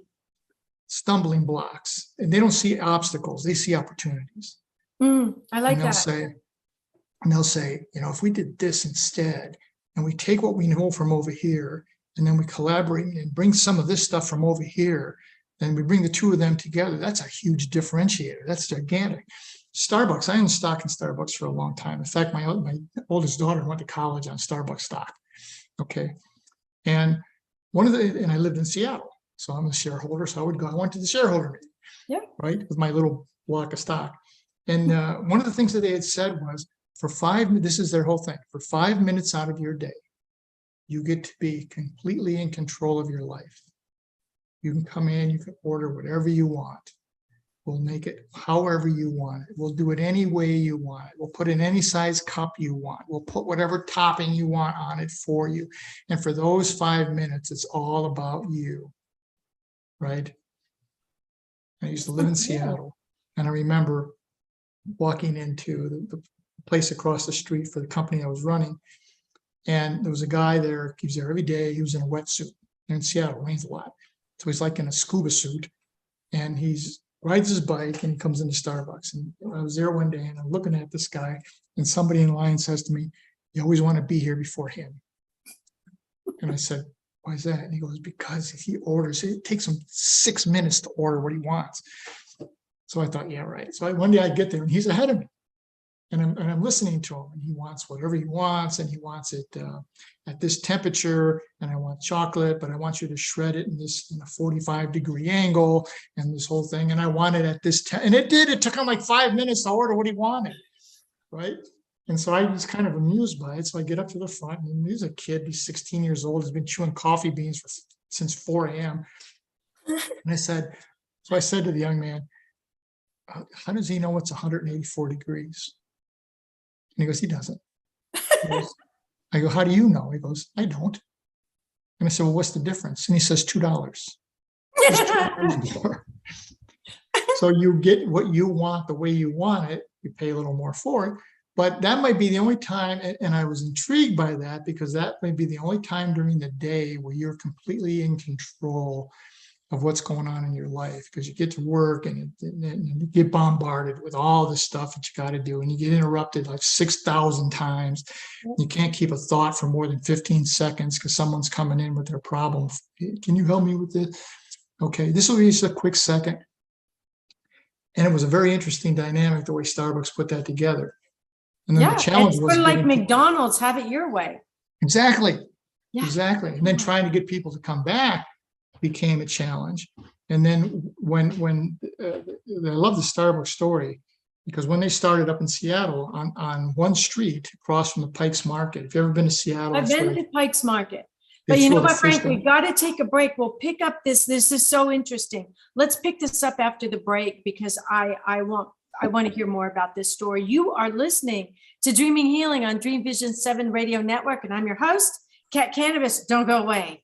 stumbling blocks, and they don't see obstacles, they see opportunities. I like that. They'll say, if we did this instead, and we take what we know from over here, and then we collaborate and bring some of this stuff from over here, then we bring the two of them together, that's a huge differentiator. That's gigantic. Starbucks, I owned stock in Starbucks for a long time. In fact, my oldest daughter went to college on Starbucks stock. Okay. And I lived in Seattle, so I'm a shareholder. So I went to the shareholder meeting, right, with my little block of stock. And one of the things that they had said was, this is their whole thing, for 5 minutes out of your day, you get to be completely in control of your life. You can come in, you can order whatever you want. We'll make it however you want it. We'll do it any way you want it. We'll put in any size cup you want. We'll put whatever topping you want on it for you. And for those 5 minutes, it's all about you, right? I used to live in Seattle, and I remember walking into the place across the street for the company I was running, and there was a guy there. He was there every day. He was in a wetsuit. In Seattle, it rains a lot, so he's like in a scuba suit, and rides his bike, and he comes into Starbucks. And I was there one day, and I'm looking at this guy, and somebody in line says to me, "You always want to be here before him." And I said, "Why is that?" And he goes, "Because if he orders, it takes him 6 minutes to order what he wants." So I thought, yeah, right. So one day I get there, and he's ahead of me. And I'm listening to him, and he wants whatever he wants, and he wants it at this temperature, and I want chocolate, but I want you to shred it in a 45-degree angle, and this whole thing, and I want it at this and it took him like 5 minutes to order what he wanted, right? And so I was kind of amused by it. So I get up to the front, and there's a kid, he's 16 years old, has been chewing coffee beans since 4 a.m. And I said to the young man, how does he know it's 184 degrees? And he goes, he doesn't. I go, how do you know? He goes, I don't. And I said, well, what's the difference? And he says, $2. So you get what you want the way you want it. You pay a little more for it. But that might be the only time, and I was intrigued by that, because that may be the only time during the day where you're completely in control of what's going on in your life, because you get to work and you get bombarded with all this stuff that you got to do, and you get interrupted like 6,000 times. You can't keep a thought for more than 15 seconds because someone's coming in with their problem. Can you help me with this? Okay, this will be just a quick second. And it was a very interesting dynamic the way Starbucks put that together. And then the challenge was like McDonald's, have it your way. Exactly. Yeah. Exactly. And then trying to get people to come back became a challenge. And then when I love the Starbucks story, because when they started up in Seattle on one street across from the Pikes Market, if you've ever been to Seattle, I've been to Pikes Market. But you know what, Frank, we got to take a break. We'll pick up this. This is so interesting. Let's pick this up after the break, because I want to hear more about this story. You are listening to Dreaming Healing on Dreamvisions 7 Radio Network, and I'm your host, Kat Kanavos. Don't go away.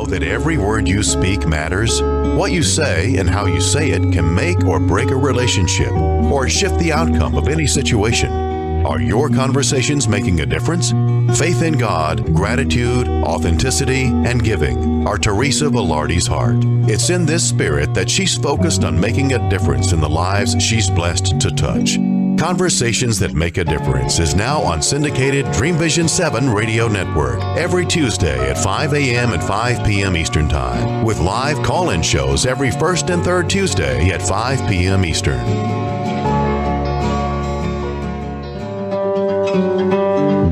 That every word you speak matters. What you say and how you say it can make or break a relationship or shift the outcome of any situation. Are your conversations making a difference? Faith in God, gratitude, authenticity, and giving are Teresa Velarde's heart. It's in this spirit that she's focused on making a difference in the lives she's blessed to touch. Conversations That Make a Difference is now on syndicated Dreamvision 7 Radio Network every Tuesday at 5 a.m. and 5 p.m. Eastern Time, with live call-in shows every first and third Tuesday at 5 p.m. Eastern.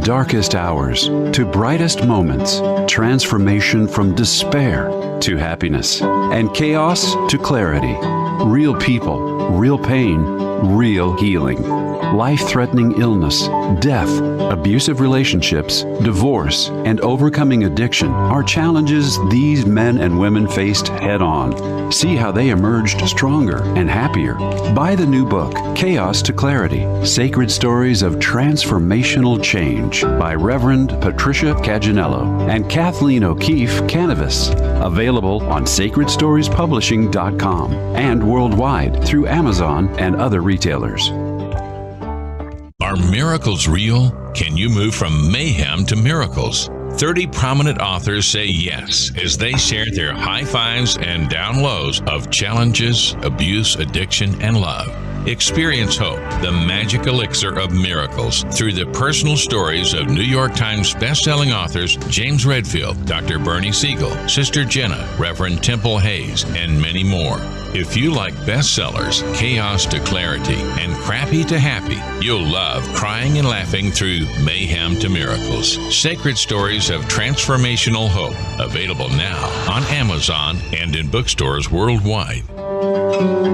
Darkest hours to brightest moments, transformation from despair to happiness, and chaos to clarity. Real people, real pain, real healing. Life-threatening illness, death, abusive relationships, divorce, and overcoming addiction are challenges these men and women faced head-on. See how they emerged stronger and happier. Buy the new book, Chaos to Clarity, Sacred Stories of Transformational Change by Reverend Patricia Caginello and Kathleen O'Keefe Kanavos. Available on sacredstoriespublishing.com and worldwide through Amazon and other retailers. Are miracles real? Can you move from mayhem to miracles? 30 prominent authors say yes as they share their high fives and down lows of challenges, abuse, addiction, and love. Experience hope, the magic elixir of miracles, through the personal stories of New York Times bestselling authors James Redfield, Dr. Bernie Siegel, Sister Jenna, Reverend Temple Hayes, and many more. If you like bestsellers, Chaos to Clarity, and Crappy to Happy, you'll love crying and laughing through Mayhem to Miracles. Sacred Stories of Transformational Hope. Available now on Amazon and in bookstores worldwide.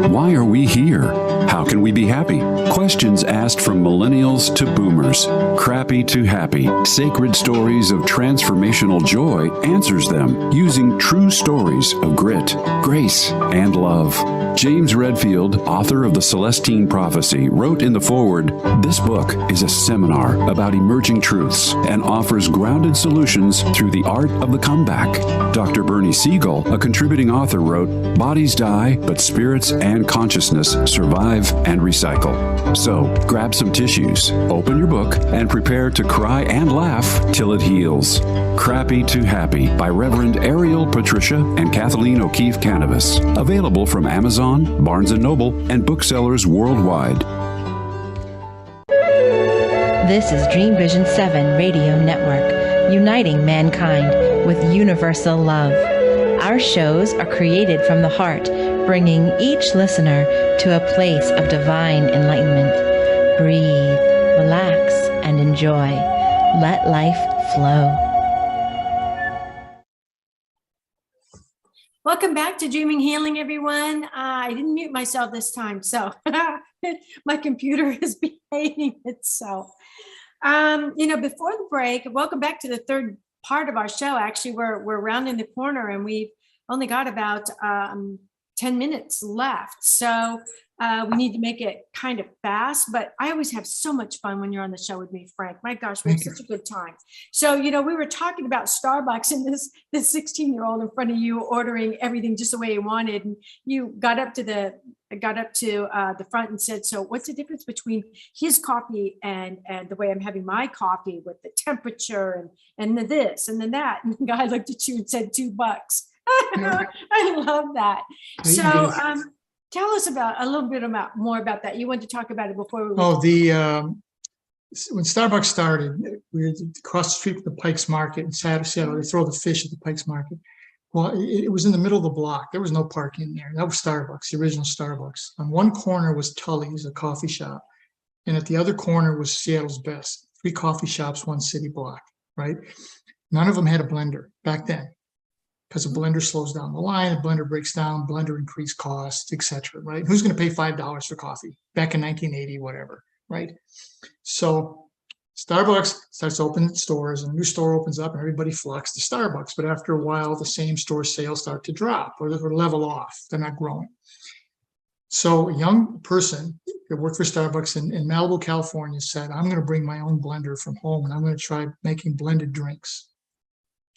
Why are we here? How can we be happy? Questions asked from millennials to boomers. Crappy to Happy, Sacred Stories of Transformational Joy answers them using true stories of grit, grace, and love. James Redfield, author of The Celestine Prophecy, wrote in the foreword, "This book is a seminar about emerging truths and offers grounded solutions through the art of the comeback." Dr. Bernie Siegel, a contributing author, wrote, "Bodies die, but spirits and consciousness survive and recycle." So, grab some tissues, open your book, and prepare to cry and laugh till it heals. Crappy to Happy by Reverend Ariel Patricia and Kathleen O'Keefe Kanavos. Available from Amazon, Barnes & Noble, and booksellers worldwide. This is Dreamvisions 7 Radio Network, uniting mankind with universal love. Our shows are created from the heart, bringing each listener to a place of divine enlightenment. Breathe, relax, and enjoy. Let life flow. Welcome back to Dreaming Healing, everyone. I didn't mute myself this time, so my computer is behaving itself. Before the break, welcome back to the third part of our show. Actually, we're rounding the corner, and we've only got about 10 minutes left. So we need to make it kind of fast, but I always have so much fun when you're on the show with me, Frank. My gosh, we have such a good time. So, we were talking about Starbucks and this 16-year-old in front of you ordering everything just the way he wanted. And you got up to the front and said, so what's the difference between his coffee and the way I'm having my coffee, with the temperature and the this and then that? And the guy looked at you and said $2. I love that. So tell us a little bit more about that. You wanted to talk about it before we when Starbucks started, we were across the street from the Pikes Market in Seattle. They throw the fish at the Pikes Market. Well, it was in the middle of the block. There was no parking there. That was Starbucks, the original Starbucks. On one corner was Tully's, a coffee shop. And at the other corner was Seattle's Best. 3 coffee shops, 1 city block, right? None of them had a blender back then, because a blender slows down the line, a blender breaks down, blender increased costs, etc. Right? Who's going to pay $5 for coffee back in 1980, whatever, right? So Starbucks starts opening stores, and a new store opens up, and everybody flocks to Starbucks. But after a while, the same store sales start to drop or level off. They're not growing. So a young person that worked for Starbucks in Malibu, California said, I'm going to bring my own blender from home, and I'm going to try making blended drinks.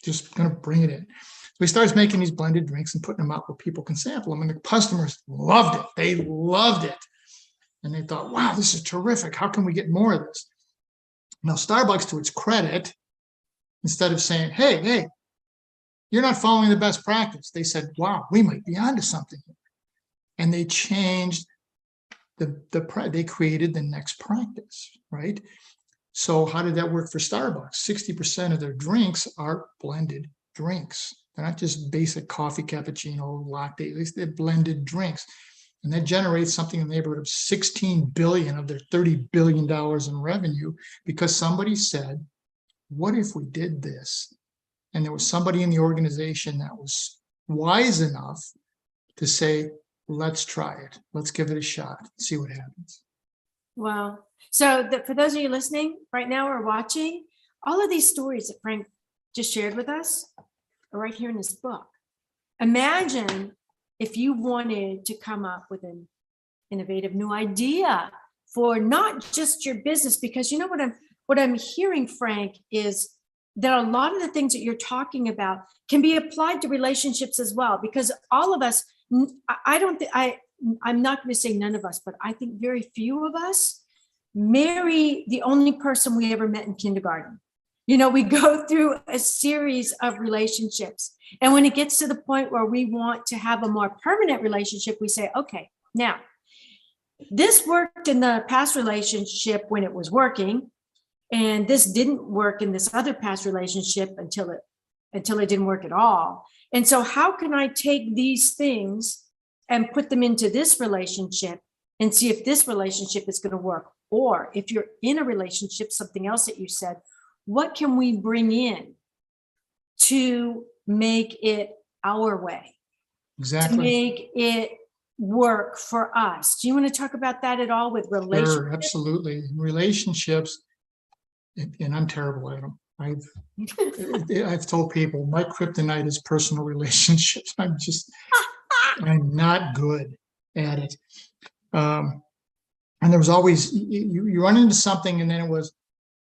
Just going to bring it in. So he starts making these blended drinks and putting them out where people can sample them. And the customers loved it. They loved it. And they thought, wow, this is terrific. How can we get more of this? Now, Starbucks, to its credit, instead of saying, hey, you're not following the best practice, they said, wow, we might be onto something here. And they changed they created the next practice, right? So how did that work for Starbucks? 60% of their drinks are blended drinks. They're not just basic coffee, cappuccino, latte. They're blended drinks. And that generates something in the neighborhood of $16 billion of their $30 billion in revenue, because somebody said, what if we did this? And there was somebody in the organization that was wise enough to say, let's try it. Let's give it a shot, see what happens. Wow. So for those of you listening right now or watching, all of these stories that Frank just shared with us are right here in this book. Imagine if you wanted to come up with an innovative new idea for not just your business, because what I'm hearing, Frank, is that a lot of the things that you're talking about can be applied to relationships as well, because all of us, I'm not going to say none of us, but I think very few of us marry the only person we ever met in kindergarten. We go through a series of relationships. And when it gets to the point where we want to have a more permanent relationship, we say, okay, now this worked in the past relationship when it was working, and this didn't work in this other past relationship until it didn't work at all. And so how can I take these things and put them into this relationship and see if this relationship is going to work? Or if you're in a relationship, something else that you said, what can we bring in to make it our way? Exactly. To make it work for us. Do you want to talk about that at all with relationships? Sure, absolutely. Relationships, and I'm terrible at them. I've told people my kryptonite is personal relationships. I'm not good at it. And there was always, you run into something, and then it was,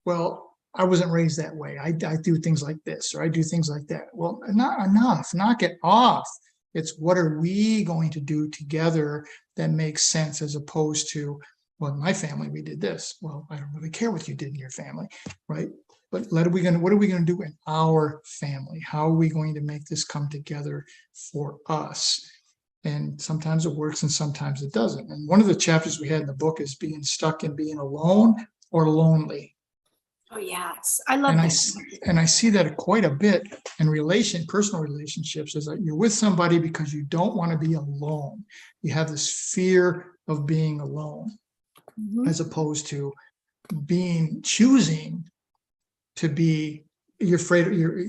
well, I wasn't raised that way. I do things like this, or I do things like that. Well, not enough. Knock it off. It's what are we going to do together that makes sense, as opposed to, well, in my family, we did this. Well, I don't really care what you did in your family, right? But what are we going to do in our family? How are we going to make this come together for us? And sometimes it works and sometimes it doesn't. And one of the chapters we had in the book is being stuck and being alone or lonely. Oh, yes. I love And that. I see that quite a bit in personal relationships, is that you're with somebody because you don't want to be alone. You have this fear of being alone, as opposed to choosing to be. You're afraid. You're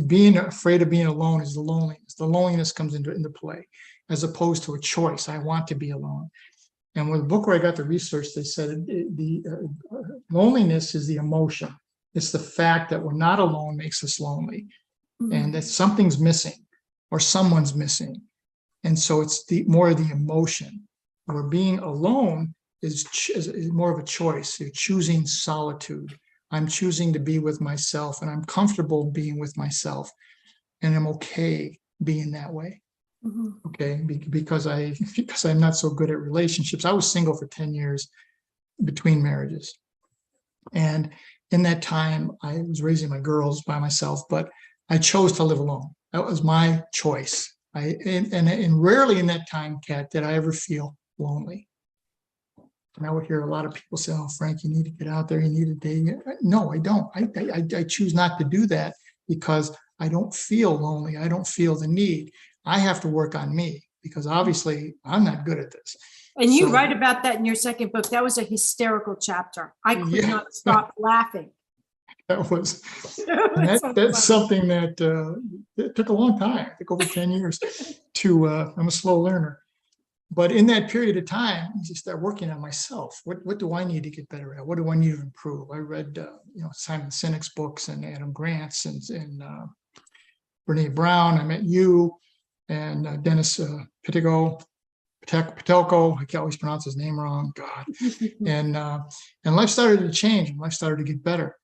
being afraid of being alone is the loneliness. The loneliness comes into play, as opposed to a choice. I want to be alone. And with the book where I got the research, they said the loneliness is the emotion. It's the fact that we're not alone makes us lonely, and that something's missing or someone's missing. And so it's more of the emotion. Where being alone is more of a choice. You're choosing solitude. I'm choosing to be with myself, and I'm comfortable being with myself, and I'm okay being that way. Okay, because I'm not so good at relationships. I was single for 10 years between marriages, and in that time I was raising my girls by myself, but I chose to live alone. That was my choice. And rarely in that time, Kat, did I ever feel lonely. And I would hear a lot of people say, "Oh, Frank, you need to get out there. You need to date." No, I don't. I choose not to do that because I don't feel lonely. I don't feel the need. I have to work on me because obviously I'm not good at this. And you write about that in your second book. That was a hysterical chapter. I could not stop laughing. That's something that it took a long time. I think over 10 years to, I'm a slow learner. But in that period of time, I just started working on myself. What do I need to get better at? What do I need to improve? I read, Simon Sinek's books and Adam Grant's and Brene Brown. I met you and Dennis Patelko. I can always pronounce his name wrong. God. And life started to change and life started to get better.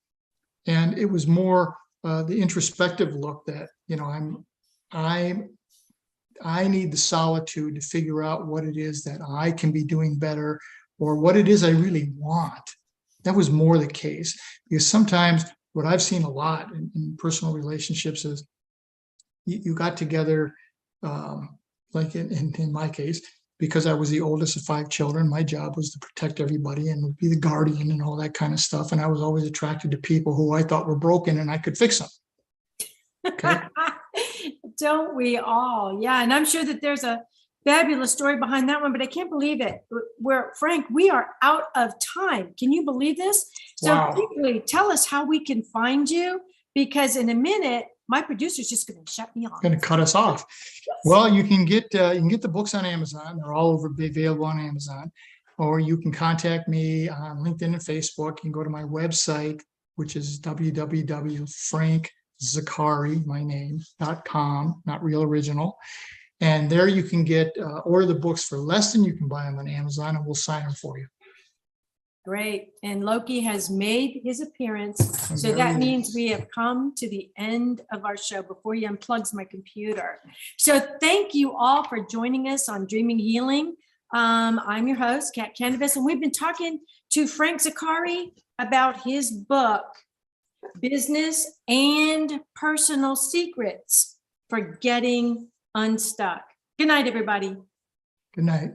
And it was more the introspective look that, I need the solitude to figure out what it is that I can be doing better or what it is I really want. That was more the case, because sometimes what I've seen a lot in personal relationships is you got together, like in my case, because I was the oldest of 5 children. My job was to protect everybody and be the guardian and all that kind of stuff. And I was always attracted to people who I thought were broken and I could fix them. Okay. Don't we all? Yeah. And I'm sure that there's a fabulous story behind that one, but I can't believe it. Frank, we are out of time. Can you believe this? So Wow. quickly tell us how we can find you, because in a minute, my producer's just going to shut me off. Going to cut us off. Well, you can get the books on Amazon. They're all available on Amazon, or you can contact me on LinkedIn and Facebook. You can go to my website, which is www.frankzaccari.com, not real original. And there you can order the books for less than you can buy them on Amazon, and we'll sign them for you. Great. And Loki has made his appearance. So that means we have come to the end of our show before he unplugs my computer. So thank you all for joining us on Dreaming Healing. I'm your host, Kat Kanavos, and we've been talking to Frank Zaccari about his book, Business and Personal Secrets for Getting Unstuck. Good night, everybody. Good night.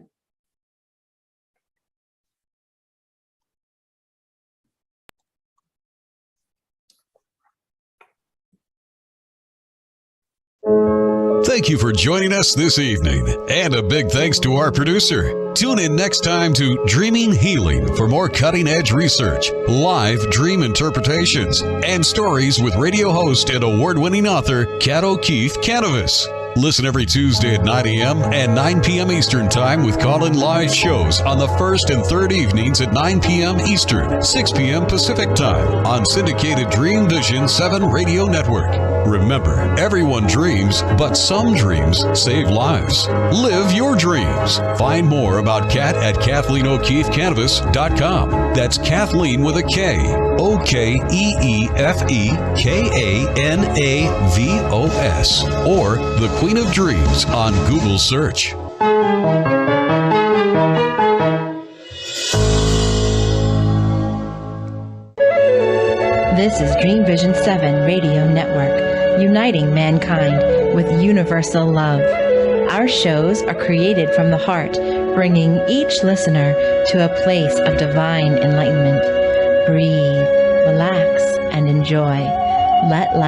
Thank you for joining us this evening, and a big thanks to our producer. Tune in next time to Dreaming Healing for more cutting-edge research, live dream interpretations, and stories with radio host and award-winning author Kat O'Keefe Kanavos. Listen every Tuesday at 9 a.m. and 9 p.m. Eastern Time with call-in live shows on the first and third evenings at 9 p.m. Eastern, 6 p.m. Pacific Time on syndicated Dreamvisions 7 radio network. Remember, everyone dreams, but some dreams save lives. Live your dreams. Find more about Kat at KathleenO'KeefeKanavos.com. That's Kathleen with a K. OKEEFEKANAVOS. Or The Queen of Dreams on Google search. This is Dreamvision 7 Radio Network, uniting mankind with universal love. Our shows are created from the heart, bringing each listener to a place of divine enlightenment. Breathe, relax, joy. Let